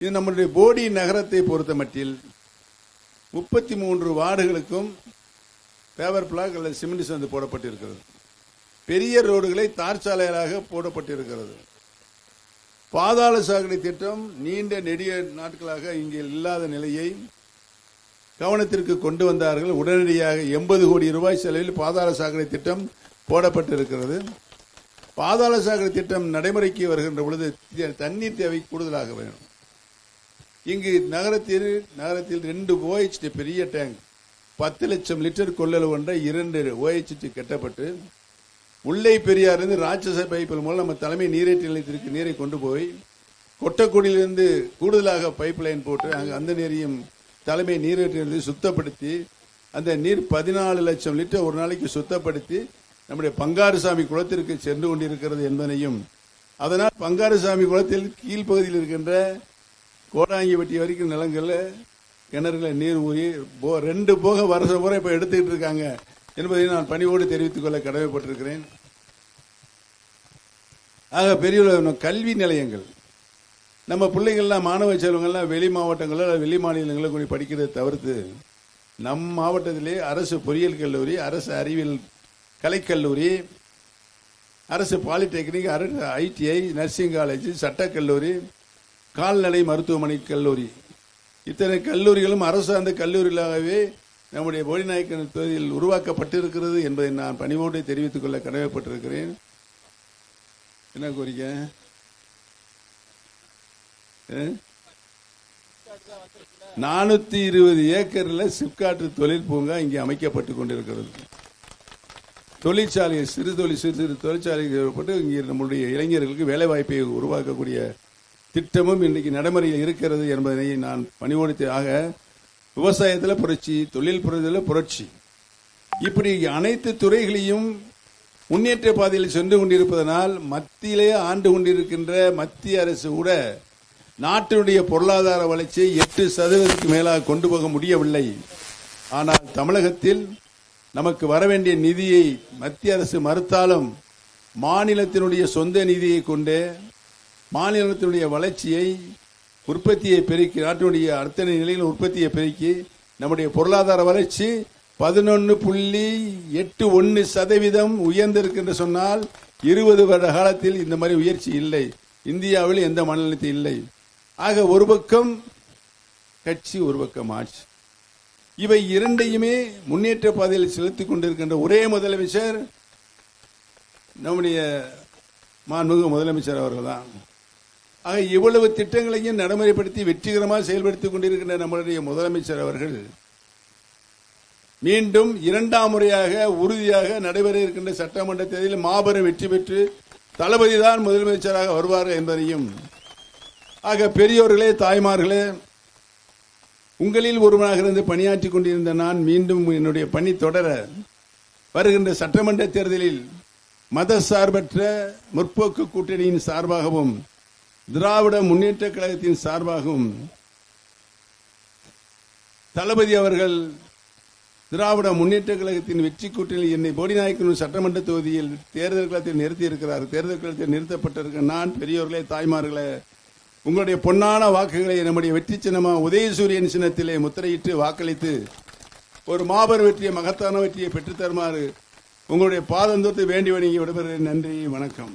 இது நம்முடைய போடி நகரத்தை பொறுத்த மட்டில் 33 வார்டுகளுக்கும் பேவர் பிளாக் அல்லது சிமெண்ட் சந்து போடப்பட்டிருக்கிறது. பெரிய ரோடுகளை தார் சாலைகளாக போடப்பட்டிருக்கிறது. பாதாள சாக்கடை திட்டம் நீண்ட நெடிய நாட்களாக இங்கே இல்லாத நிலையை கவனத்திற்கு கொண்டு வந்தார்கள். உடனடியாக 80 கோடி ரூபாய் செலவில் பாதாள சாக்கடை திட்டம் போடப்பட்டிருக்கிறது. பாதாள சாக்கடை திட்டம் நடைமுறைக்கு வருகின்ற பொழுது தண்ணீர் தேவை கூடுதலாக வேணும். இங்கு நகரத்தில் 2 OHT பெரிய டேங்க் 10 லட்சம் லிட்டர் கொள்ளளவு கொண்ட 2 OHT கட்டப்பட்டு முல்லை பெரியாறிலிருந்து ராட்சச பைப்பில் மூலம் நம்ம தலைமை நீரேற்று நிலையத்திற்கு நீரை கொண்டு போய் கொட்டக்குடியிலிருந்து கூடுதலாக பைப் லைன் போட்டு அந்த நீரையும் தலைமை நீரேற்று நிலையத்தை சுத்தப்படுத்தி அந்த நீர் 14 லட்சம் லிட்டர் ஒரு நாளைக்கு சுத்தப்படுத்தி நம்முடைய பங்காருசாமி குளத்திற்கு சென்று கொண்டிருக்கிறது என்பதையும், அதனால் பங்காருசாமி குளத்தில் கீழ்ப்பகுதியில் இருக்கின்ற கோடாங்கி வெட்டி வரைக்கும் நிலங்கள்ல கிணறுல நீர் ஊறி 2 போக வருஷம் பூரா இப்ப எடுத்துக்கிட்டு இருக்காங்க என்பதை நான் பணிவோடு தெரிவித்துக் கொள்ள கடமைப்பட்டிருக்கிறேன். ஆக பெரிய கல்வி நிலையங்கள் நம்ம பிள்ளைகள்லாம் மாணவ செல்வங்கள்லாம் வெளி மாவட்டங்களில் வெளி மாநிலங்களில் போய் படிக்கிறதை தவிர்த்து நம் மாவட்டத்திலே அரசு பொறியியல் கல்லூரி, அரசு அறிவியல் கலைக்கல்லூரி, அரசு பாலிடெக்னிக், அரசு ITI, நர்சிங் காலேஜ், சட்டக்கல்லூரி, கால்நடை மருத்துவமனை கல்லூரி, இத்தனை கல்லூரிகளும் அரசாங்க கல்லூரிகளாகவே நம்முடைய போடிநாயக்கன் தொகுதியில் உருவாக்கப்பட்டிருக்கிறது என்பதை நான் பணிவோடு தெரிவித்துக் கொள்ள கடமைப்பட்டிருக்கிறேன். என்ன கோரிக்கை? 420 ஏக்கர்ல சிப்காட் தொழில் பூங்கா இங்கே அமைக்கப்பட்டுக் கொண்டிருக்கிறது. தொழிற்சாலை சிறு தொழிற்சாலைகள் இங்கே நம்முடைய இளைஞர்களுக்கு வேலை வாய்ப்பை உருவாக்கக்கூடிய திட்டமும் இன்றைக்கு நடைமுறையில் இருக்கிறது என்பதை நான் பணிவோடு ஆக விவசாயத்தில் புரட்சி, தொழில் புரட்சியில் புரட்சி, இப்படி அனைத்து துறைகளையும் முன்னேற்ற பாதையில் சென்று கொண்டிருப்பதனால் மத்தியிலே ஆண்டு கொண்டிருக்கின்ற மத்திய அரசு கூட நாட்டினுடைய பொருளாதார வளர்ச்சியை 8% மேலாக கொண்டு போக முடியவில்லை. ஆனால் தமிழகத்தில் நமக்கு வரவேண்டிய நிதியை மத்திய அரசு மறுத்தாலும் மாநிலத்தினுடைய சொந்த நிதியை கொண்டு மாநிலத்தினுடைய வளர்ச்சியை, உற்பத்தியை பெருக்கி, நாட்டினுடைய அத்தனை நிலையில் உற்பத்தியை பெருக்கி நம்முடைய பொருளாதார வளர்ச்சி 11.81% உயர்ந்திருக்கின்ற சொன்னால் 20 வருட காலத்தில் இந்த மாதிரி உயர்ச்சி இல்லை. இந்தியாவில் எந்த மாநிலத்தில் இல்லை. ஆக ஒரு பக்கம் கட்சி, ஒரு பக்கம் ஆட்சி, இவை இரண்டையுமே முன்னேற்ற பாதையில் செலுத்திக் கொண்டிருக்கின்ற ஒரே முதலமைச்சர் நம்முடைய மாண்புமிகு முதலமைச்சர் அவர்கள்தான். ஆக இவ்வளவு திட்டங்களையும் நடைமுறைப்படுத்தி வெற்றிகரமாக செயல்படுத்திக் கொண்டிருக்கின்ற நம்முடைய முதலமைச்சர் அவர்கள் மீண்டும் 2ஆம் முறையாக உறுதியாக நடைபெற இருக்கின்ற சட்டமன்ற தேர்தலில் மாபெரும் வெற்றி பெற்று தளபதி தான் முதலமைச்சராக வருவார் என்பதையும், ஆக பெரியோர்களே, தாய்மார்களே, உங்களில் ஒருவனாக இருந்து பணியாற்றிக் கொண்டிருந்த நான் மீண்டும் என்னுடைய பணி தொடர வருகின்ற சட்டமன்ற தேர்தலில் மத சார்பற்ற முற்போக்கு கூட்டணியின் சார்பாகவும் திராவிட முன்னேற்ற கழகத்தின் சார்பாகவும் தளபதி அவர்கள் திராவிட முன்னேற்ற கழகத்தின் வெற்றி கூட்டணியில் என்னை போடிநாயக்கனூர் சட்டமன்ற தொகுதியில் தேர்தல் களத்தில் நிறுத்தி இருக்கிறார். தேர்தல் களத்தில் நிறுத்தப்பட்டிருக்க நான், பெரியோர்களே, தாய்மார்களே, உங்களுடைய பொன்னான வாக்குகளை நம்முடைய வெற்றி சின்னமா உதயசூரியன் சின்னத்திலே முத்திரையிட்டு வாக்களித்து ஒரு மாபெரும் வெற்றியை, மகத்தான வெற்றியை பெற்றுத் தருமாறு உங்களுடைய பாதந்தோத்து வேண்டி வணங்கி விடைபெறுகிறேன். நன்றி, வணக்கம்.